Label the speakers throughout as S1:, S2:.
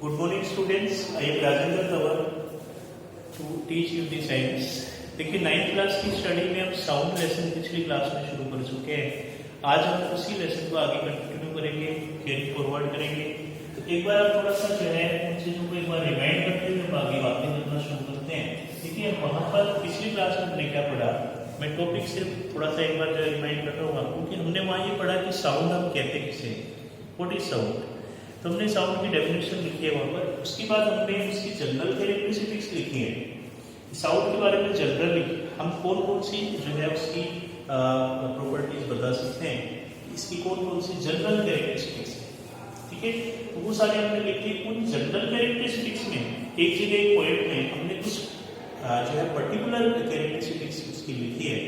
S1: Good morning students, I am Rajendra Tawar to teach you the science. देखिए 9th class की study में हम sound lesson पिछली class में शुरू कर चुके हैं। आज हम उसी लेसन को आगे कंटिन्यू करेंगे, कैरी फॉरवर्ड करेंगे। तो एक बार आप थोड़ा सा जो है उन चीजों को एक बार रिमाइंड करते हुए हम आगे बातें करना शुरू करते हैं। देखिए वहाँ पर पिछली क्लास में हमने क्या पढ़ा, मैं टॉपिक सिर्फ थोड़ा सा एक बार जो रिमाइंड कर रहा हूँ आपको कि हमने वहाँ ये पढ़ा कि साउंड हम कहते किसे, व्हाट इज साउंड। तो हमने साउंड की डेफिनेशन लिखी है वहाँ पर। उसके बाद हमने उसकी जनरल कैरेक्टरिस्टिक्स लिखी है। साउंड के बारे में जनरली हम कौन कौन सी जो है उसकी प्रॉपर्टीज बता सकते हैं, इसकी कौन कौन सी जनरल कैरेक्टरिस्टिक्स है, ठीक है। तो वो सारे हमने लिखी। उन जनरल कैरेक्टरिस्टिक्स में एक जगह एक पॉइंट में हमने कुछ जो है पर्टिकुलर कैरेक्टरिस्टिक्स उसकी लिखी है,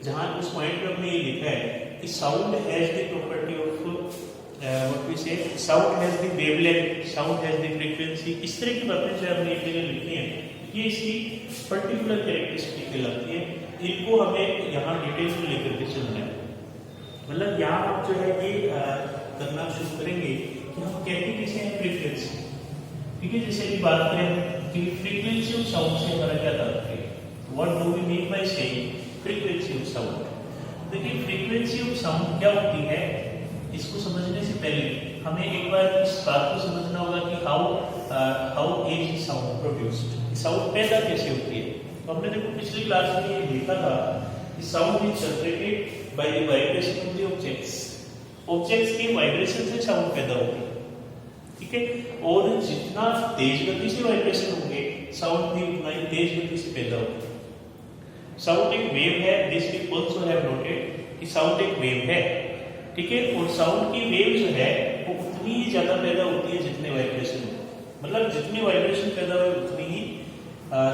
S1: जहाँ उस पॉइंट पर हमने ये लिखा है कि sound has the property of what we say, sound has the wavelength, sound has the frequency। इस तरह की बातें जो हमने एक जगह लिखी हैं, ये इसकी पर्टिकुलर कैरेक्टरिस्टिक कहलाती है। इनको हमें यहाँ डिटेल में लेकर के चलना है। मतलब यहाँ हम जो है ये करना शुरू करेंगे कि हम कहते किसे हैं फ्रीक्वेंसी, ठीक है। जैसे कि बात करें कि फ्रीक्वेंसी ऑफ साउंड से हमारा क्या तात्पर्य है, what do we mean by saying frequency of sound. देखिए फ्रीक्वेंसी ऑफ साउंड क्या होती है, इसको समझने से पहले हमें एक बार इस बात को समझना होगा कि how is sound produced, sound पैदा कैसे होती है। तो हमने देखो पिछली क्लास में ये देखा था कि sound is generated by the vibration of the objects. Objects के वाइब्रेशन से साउंड पैदा होती है, ठीक है। और जितना तेज गति से वाइब्रेशन होंगे साउंड भी उतना ही तेज गति से पैदा होगा। साउंड एक वेव है, this we also have noted कि साउंड एक वेव है, ठीक है। और साउंड की वेव जो है वो उतनी ही ज्यादा पैदा होती है जितने वाइब्रेशन हो, मतलब जितनी वाइब्रेशन पैदा हो उतनी ही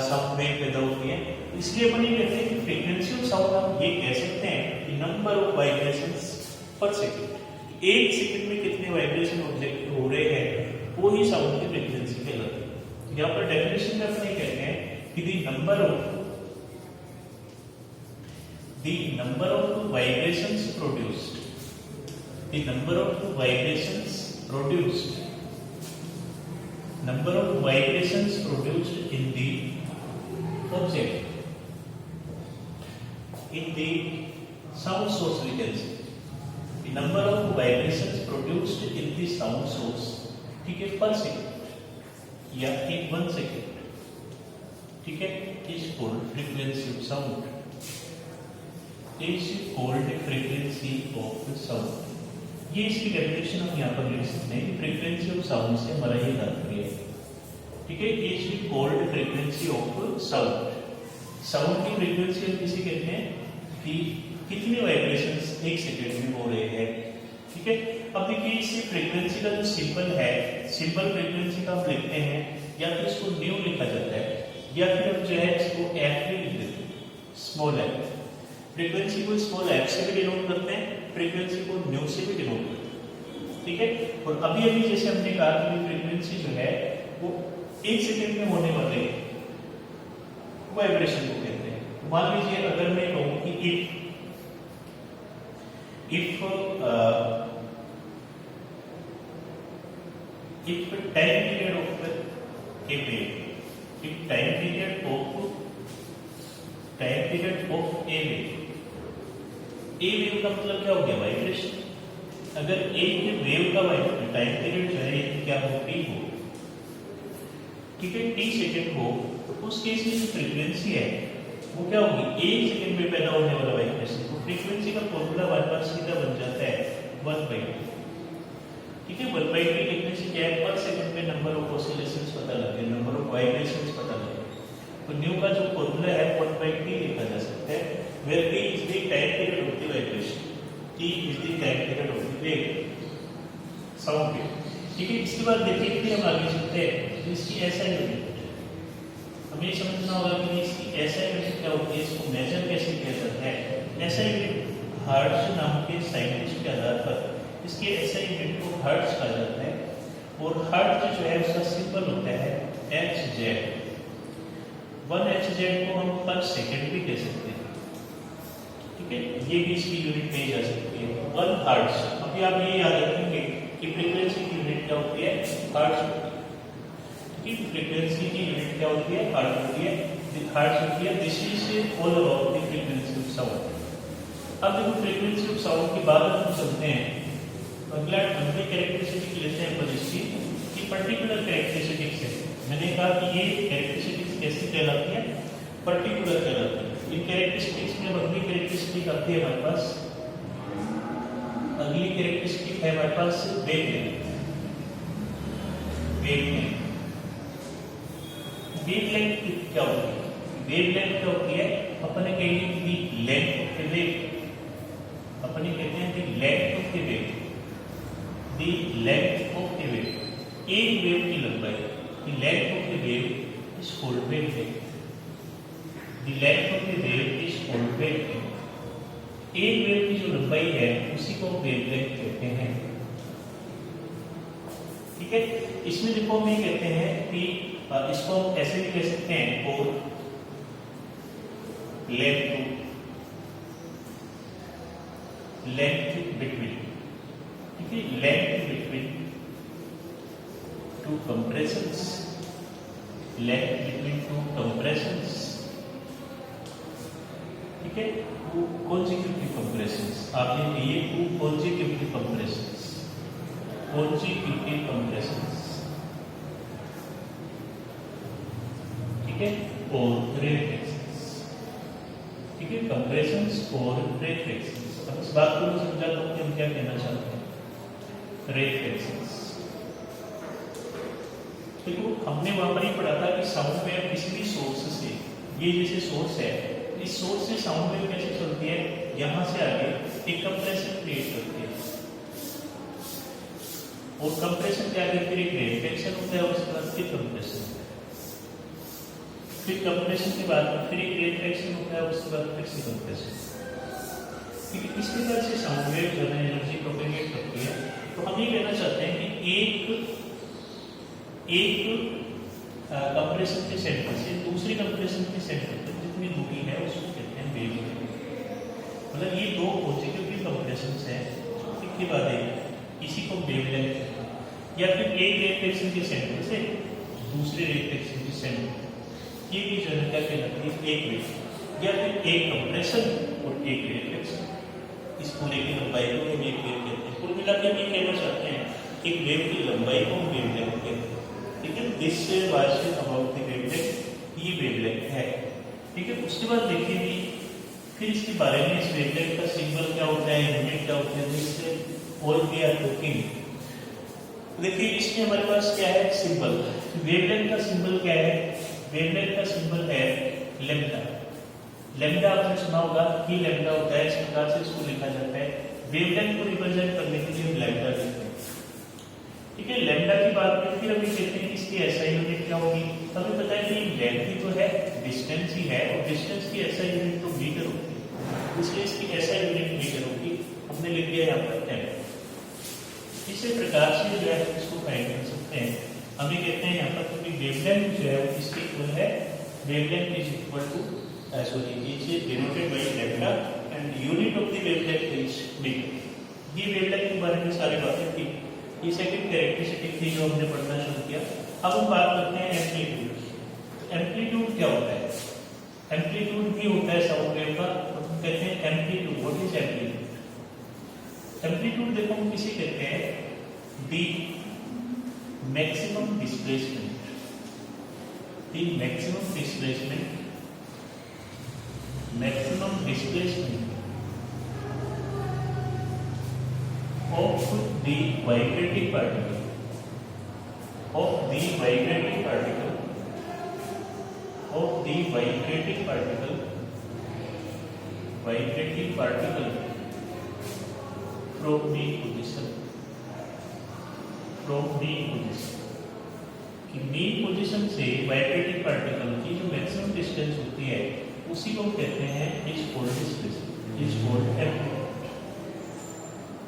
S1: साउंड वेव पैदा होती है। इसलिए अपन ये कहते हैं कि फ्रीक्वेंसी ऑफ साउंड हम ये कह सकते हैं कि नंबर ऑफ वाइब्रेशंस पर सेकंड। एक सेकंड में कितने वाइब्रेशन ऑब्जेक्ट हो रहे हैं वो ही साउंड की फ्रीक्वेंसी कहलाती है। यहाँ पर डेफिनेशन में अपन ये कहते हैं कि the number of vibrations produced, the number of vibrations produced in the object, in the sound source we can say, the number of vibrations produced in the sound source, ठीक है, पर सेकंड या in 1 second, ठीक है, is called frequency of sound, is called frequency of sound। ये इसकी definition हम यहाँ पर लिख सकते हैं कि फ्रीक्वेंसी ऑफ साउंड से हमारा ये तात्पर्य है, ठीक है। ये is called frequency of sound. Sound की फ्रीक्वेंसी हम किसे कहते हैं कि कितने वाइब्रेशंस एक सेकंड में हो रहे हैं, ठीक है। अब देखिए इसी फ्रीक्वेंसी का जो सिंबल है, सिंबल फ्रीक्वेंसी का हम लिखते हैं या तो इसको न्यू लिखा जाता है या फिर हम जो है इसको एफ भी लिख देते हैं, स्मॉल एफ। फ्रीक्वेंसी को स्मॉल एफ से भी डिनोट करते हैं, फ्रीक्वेंसी को न्यू से भी डिनोट करते हैं, ठीक है। और अभी जैसे हमने कहा कि फ्रीक्वेंसी जो है वो एक सेकंड में होने वाले वाइब्रेशन को कहते हैं। मान लीजिए अगर मैं कहूं कि if time period of a wave, if time period of a wave का मतलब क्या हो गया, वाइब्रेशन। अगर एक वेव का टाइम पीरियड जो है क्या हो, टी हो, ठीक है, टी सेकंड हो, तो उस केस में जो फ्रीक्वेंसी है वो क्या होगी, एक सेकंड में पैदा होने वाला वाइब्रेशन। तो फ्रीक्वेंसी का फॉर्मूला हमारे पास सीधा बन जाता है 1/2, ठीक है। 1/2 लिखने से क्या है, पर सेकंड में नंबर ऑफ ऑसिलेशंस पता लगते हैं, नंबर ऑफ वाइब्रेशंस पता लगते हैं। तो न्यू का जो फॉर्मूला है 1/t लिखा जा सकता है, where t is the time period of the vibration, t is the time period of the wave, sound wave, ठीक है। इसके बाद देखिए कि हम आगे चलते हैं तो इसकी ऐसा यूनिट हमें समझना होगा कि इसकी ऐसा यूनिट क्या होती है, इसको मेजर कैसे किया जाता है। ऐसा यूनिट हर्ट्ज नाम के साइंटिस्ट के आधार पर इसके ऐसा यूनिट को हर्ट्ज कहा जाता है। और हर्ट्ज जो है उसका सिंबल होता है Hz। 1 Hz को हम पर सेकंड भी कह सकते हैं, ठीक है। ये भी इसकी यूनिट कही जा सकती है 1 हर्ट्ज। अभी आप ये याद रखेंगे कि फ्रीक्वेंसी की यूनिट क्या होती है, हर्ट्ज। कि फ्रीक्वेंसी की यूनिट क्या होती है, हर्ट्ज होती है। हर्ट्ज होती है। This is all about the frequency of sound. अब देखो फ्रीक्वेंसी ऑफ साउंड की बात हम चलते हैं, अगला कैरेक्टरिस्टिक लेते हैं इसकी कि पर्टिकुलर कैरेक्टरिस्टिक्स है। मैंने कहा कि ये कैरेक्टरिस्टिक्स कैसी कहलाती है, पर्टिकुलर कहलाती है। इन कैरेक्टरिस्टिक्स में अगली कैरेक्टरिस्टिक आती है हमारे पास, अगली कैरेक्टरिस्टिक है हमारे पास वेवलेंथ। वेवलेंथ वेवलेंथ क्या होती है? वेवलेंथ क्या होती है? अपने कहेंगे कि लेंथ ऑफ द वेव, अपने कहते हैं कि length of the wave, the length of the wave, एक वेव की लंबाई, the length of the wave is called wavelength. The length of the wave is called wavelength. एक वेव की जो लंबाई है उसी को वेवलेंथ कहते हैं। ठीक है, इसमें देखो हम ये कहते हैं कि इसको हम ऐसे भी कह सकते हैं और लेंथ बिटवीन, ठीक है, length between two compressions, length between two compressions. ठीक है, consecutive compressions आपने लिए to consecutive compressions, consecutive compressions, ठीक है, और रेफ्लेक्शंस। ठीक है, कंप्रेशंस और रेफ्लेक्शंस। अब इस बात को मैं समझाता हूं कि हम क्या कहना चाहते हैं। रेफ्लेक्शंस देखो, हमने वहां पर ही पढ़ा था कि साउंड वेव किसी भी सोर्स से, ये जैसे सोर्स है, इस सोर्स से साउंड वेव कैसे चलती है, यहां से आगे एक कंप्रेशन क्रिएट करती है, और कंप्रेशन के आगे फिर एक रिफ्लेक्शन होता है, उसके बाद फिर कंप्रेशन, फिर कंप्रेशन के बाद फिर एक रिफ्लेक्शन होता है, उसके बाद फिर से कंप्रेशन। ठीक है, इस प्रकार से साउंड वेव जो है एनर्जी प्रोपेगेट करती है। तो हम ये कहना चाहते हैं कि एक कंप्रेशन के सेंटर से दूसरी कंप्रेशन के सेंटर तक जितनी दूरी है उसको कहते हैं वेवलेंथ। मतलब ये दो पॉजिटिव कंप्रेशंस हैं, एक के बाद एक, इसी को वेवलेंथ कहते हैं। या फिर एक रिफ्लेक्शन के सेंटर से दूसरे रिफ्लेक्शन के सेंटर, ये भी जो है क्या कहलाती है, एक वेव। या फिर एक कंप्रेशन और एक रिफ्लेक्शन, इस पूरे की लंबाई को हम एक वेव कहते हैं। कुल मिला के हम ये कहना चाहते हैं एक वेव की लंबाई को हम वेवलेंथ कहते हैं। ठीक है, this was about the wavelength, ये वेवलेंथ है। ठीक है, उसके बाद देखिए भी फिर इसके बारे में, इस वेवलेंथ का सिंबल क्या होता है, यूनिट क्या होता है, इससे ऑल वी आर टॉकिंग। देखिए इसमें हमारे पास क्या है सिंबल, वेवलेंथ का सिंबल क्या है, वेवलेंथ का सिंबल है लैम्डा। लैम्डा आपने सुना होगा कि लैम्डा होता है, इस प्रकार से इसको लिखा जाता है। वेवलेंथ को रिप्रेजेंट करने के लिए हम लैम्डा लिखते हैं। ठीक है, लैम्डा की बात में फिर अभी कहते हैं कि इसकी एसआई यूनिट क्या होगी। हमें पता है कि लेंथ ही तो है, डिस्टेंस ही है, और डिस्टेंस की एसआई यूनिट तो मीटर होती है, इसलिए इसकी एसआई यूनिट मीटर होगी। हमने लिख दिया यहाँ पर 10। इसी प्रकार से जो है इसको फाइंड कर सकते हैं। हमें कहते हैं यहाँ पर क्योंकि वेवलेंथ जो है वो किसके इक्वल है, wavelength is equal to denoted by lambda and unit of the wavelength is metre. ये वेवलेंथ के बारे में सारी बातें थी। ये सेकंड कैरेक्टरिस्टिक थी जो हमने पढ़ना शुरू किया। अब हम बात करते हैं एम्पलीट्यूड। एम्पलीट्यूड क्या होता है? एम्पलीट्यूड भी होता है साउंड वेव का, तो हम कहते हैं amplitude. What is amplitude? Amplitude देखो हम किसे कहते हैं, the maximum displacement, the maximum displacement, maximum displacement of the vibrating particle, of the vibrating particle, of the vibrating particle, vibrating particle from the position, from the position, कि main position से vibrating particle की जो maximum distance होती है उसी को कहते हैं is called displacement, is called amplitude,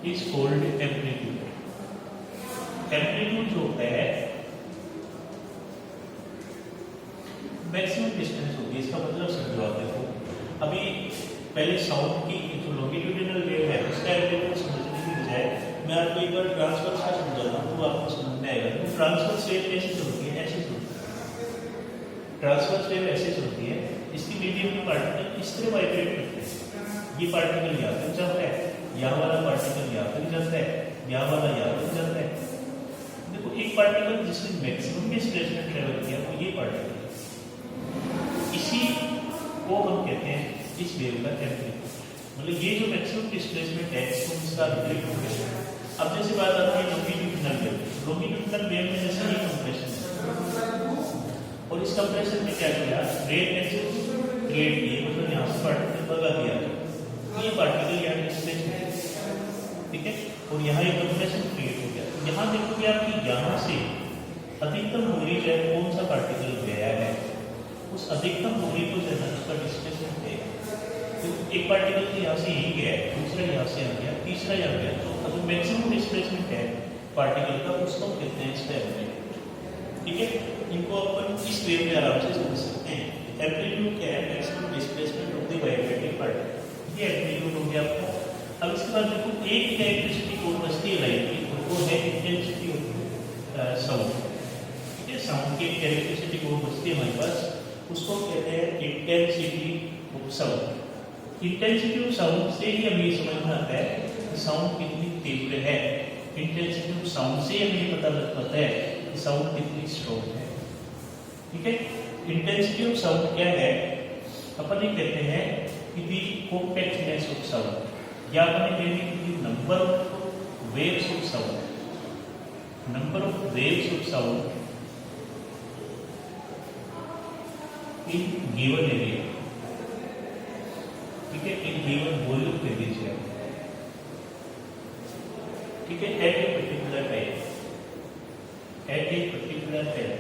S1: is called amplitude. Amplitude जो होता है मैक्सिमम डिस्टेंस होती है, इसका मतलब समझो आप देखो। अभी पहले साउंड की जो लॉन्गिट्यूडिनल वेव है उसका एम्पलीट्यूड समझने की बजाय मैं आपको एक बार ट्रांसवर्स का समझाता हूँ तो आपको समझ में आएगा। तो ट्रांसवर्स वेव कैसे चलती है, ऐसे चलती है। ट्रांसवर्स वेव ऐसे चलती है, इसकी मीडियम में पार्टिकल इस तरह वाइब्रेट करते हैं। ये पार्टिकल यहाँ तक जाता है, यहाँ वाला पार्टिकल यहाँ तक जाता है, यहाँ वाला यहाँ तक जाता है। देखो एक पार्टिकल जिसने मैक्सिमम डिस्प्लेसमेंट ट्रेवल किया वो ये पार्टिकल, इसी को हम कहते हैं इस वेव का एम्पलीट्यूड। मतलब ये जो मैक्सिमम डिस्प्लेसमेंट है इसको इसका एम्पलीट्यूड कहते हैं। अब जैसे बात आती है लॉन्गिट्यूडिनल वेव। लॉन्गिट्यूडिनल वेव में जैसे ये कंप्रेशन है और इस कंप्रेशन में क्या किया, रेट कैसे क्रिएट किए, मतलब यहाँ से पार्टिकल भगा दिया, ये पार्टिकल यहाँ डिस्प्लेस हो, ठीक है, और यहाँ एक कंप्रेशन क्रिएट हो गया। यहाँ देखोगे आपकी यहाँ से अधिकतम दूरी जो है कौन सा पार्टिकल गया है, उस अधिकतम दूरी को जो है उसका डिस्प्लेसमेंट है। तो एक पार्टिकल तो यहाँ से यही गया है, दूसरा यहाँ से आ गया, तीसरा यहाँ गया, तो जो मैक्सिमम डिस्प्लेसमेंट है पार्टिकल का उसको कहते हैं इसका एम्पलीट्यूड, ठीक है। इनको अपन इस वे में आराम से समझ सकते हैं। एम्पलीट्यूड क्या है, maximum displacement of the vibrating particle, ये एम्पलीट्यूड हो गया आपका। अब इसके बाद देखो एक कैरेक्टरिस्टिक और बचती है लाइट की, वो है इंटेंसिटी ऑफ साउंड, ठीक है। साउंड की कैरेक्टरिस्टिक और बचती है हमारे पास, उसको कहते हैं intensity of sound. Intensity of sound से ही हमें ये समझ में आता है कि साउंड कितनी तीव्र है। इंटेंसिटी ऑफ साउंड से हमें ये पता लग पाता है कि साउंड कितनी स्ट्रॉन्ग है, ठीक है। इंटेंसिटी ऑफ साउंड क्या है, अपन ये कहते हैं कि दी कॉम्पैक्टनेस ऑफ साउंड, या अपन ये कहते हैं कि number of waves of sound, number of waves of sound in given area, ठीक है, इन गिवन वॉल्यूम दे दीजिए, ठीक है, at a particular time, at a particular time,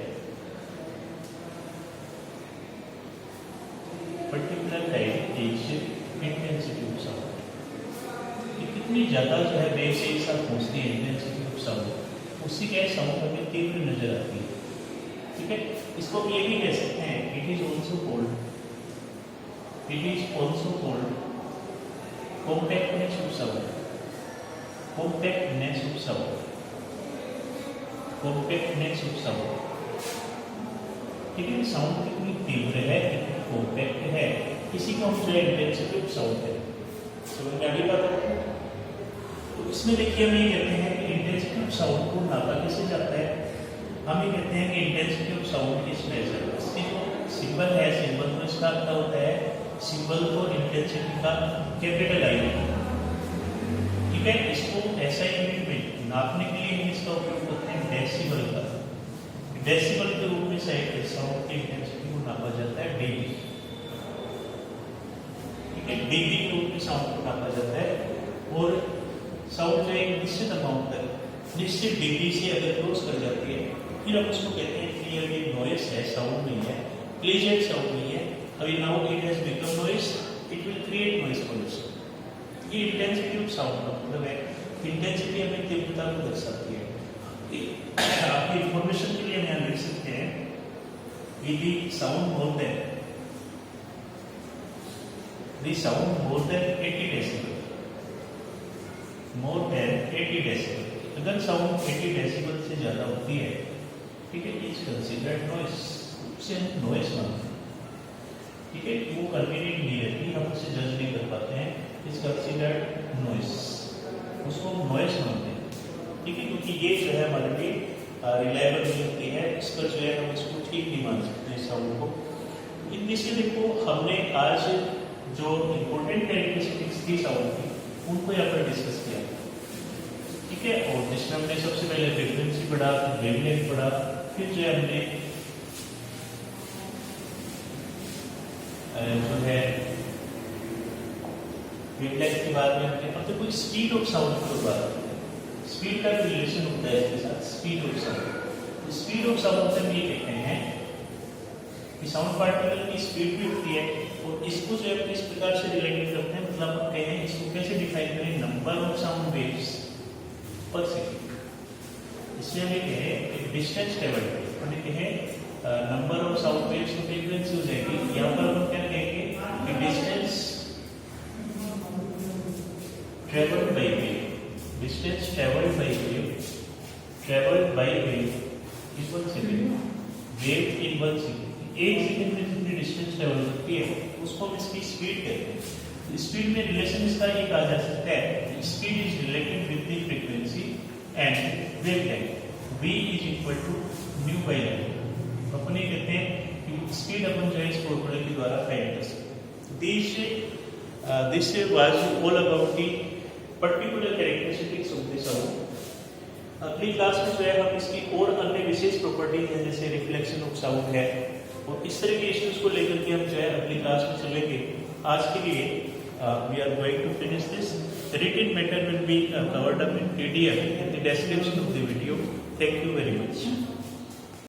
S1: particular time is intensity of sound. कितनी ज्यादा जो है वेव से एक साथ पहुंचती है इंटेंसिटी ऑफ साउंड, उससे क्या है साउंड हमें तीव्र नजर आती है, ठीक है। इसको ये भी कह सकते हैं it is also called, it is also called compactness of sound, compactness of sound, compactness of sound, ठीक है। साउंड कितनी तीव्र है, कितनी कॉम्पैक्ट है, इसी को हम जो है इंटेंसिटी ऑफ साउंड है। समझ में आ गई बात आपको? तो इसमें देखिए हम ये कहते हैं कि इंटेंसिटी ऑफ साउंड को नापा कैसे जाता है। हम ये कहते हैं कि intensity of sound is measured, इसकी जो सिंबल है, सिंबल में इसका अर्थ होता है सिंबल और इंटेंसिटी का कैपिटल आई, ठीक है। इसको ऐसा यूनिट में नापने के लिए हम इसका उपयोग करते हैं डेसिबल का। डेसिबल के रूप में साउंड की इंटेंसिटी को नापा जाता है डीबी, ठीक है, डीबी के रूप में साउंड को नापा जाता है। और साउंड जो एक निश्चित अमाउंट तक, निश्चित डिग्री से अगर क्रॉस कर जाती है फिर हम उसको कहते हैं कि ये नॉइस है, साउंड नहीं है, प्लेजेंट साउंड नहीं है। अभी now it has become noise, it will create noise pollution. ये इंटेंसिटी ऑफ साउंड का मतलब है, इंटेंसिटी हमें तीव्रता को दर्शाती है। आपकी इंफॉर्मेशन के लिए हम यहाँ लिख सकते हैं यदि sound more than, the sound more than 80 decibel, more than 80 decibel, अगर साउंड 80 डेसिबल से ज्यादा होती है, ठीक है, इज कंसीडर्ड नॉइस, उसे हम नॉइस मानते हैं, ठीक है। वो कन्वीनियंट नहीं रहती, हम उसे जज नहीं कर पाते हैं, इज कंसीडर्ड नॉइस, उसको हम नॉइस मानते हैं, ठीक है, क्योंकि ये जो है हमारे लिए रिलायबल नहीं होती है, इस पर जो है हम इसको ठीक नहीं मान सकते साउंड को। इनमें से देखो हमने आज जो इम्पोर्टेंट कैरेक्टरिस्टिक्स थी साउंड की उनको यहाँ पर डिस्कस किया, ठीक है। और जिसमें हमने सबसे पहले फ्रीक्वेंसी पढ़ा, वेवलेंथ पढ़ा, फिर जो है हमने जो है वेवलेंथ के बाद में हमने अब तो कोई स्पीड ऑफ साउंड की बात करते हैं। स्पीड का रिलेशन होता है इसके साथ, speed of sound. Speed of sound से हम ये कहते हैं कि साउंड पार्टिकल की स्पीड भी होती है और इसको जो है इस प्रकार से रिलेटेड करते हैं, मतलब हम कहें इसको कैसे डिफाइन करें, नंबर ऑफ साउंड वेव्स पर सेकेंड। इसमें हम ये कहें डिस्टेंस ट्रेवल, हमने कहे नंबर ऑफ साउंड वेव्स की फ्रीक्वेंसी हो जाएगी। यहाँ पर हम क्या कहेंगे कि distance travelled by wave, distance travelled by wave, travelled by wave is 1 second, wave in 1 second, एक सेकंड में जितनी डिस्टेंस ट्रेवल करती है उसको हम इसकी स्पीड कहते हैं। स्पीड में रिलेशन इसका ये कहा जा सकता है, speed is related with the frequency and wavelength, v is equal to nu by lambda. अपन ये कहते हैं कि स्पीड अपन जो है इस फॉर्मूले के द्वारा फाइंड कर सकते हैं। This was all about the particular characteristics of the sound. अगली क्लास में जो है हम इसकी और अन्य विशेष प्रॉपर्टीज हैं जैसे रिफ्लेक्शन ऑफ साउंड है और इस तरह के इश्यूज को लेकर के हम जो है अगली क्लास में चलेंगे। आज के लिए we are going to finish this. Written matter will be covered up in PDF in the description of the video. Thank you very much.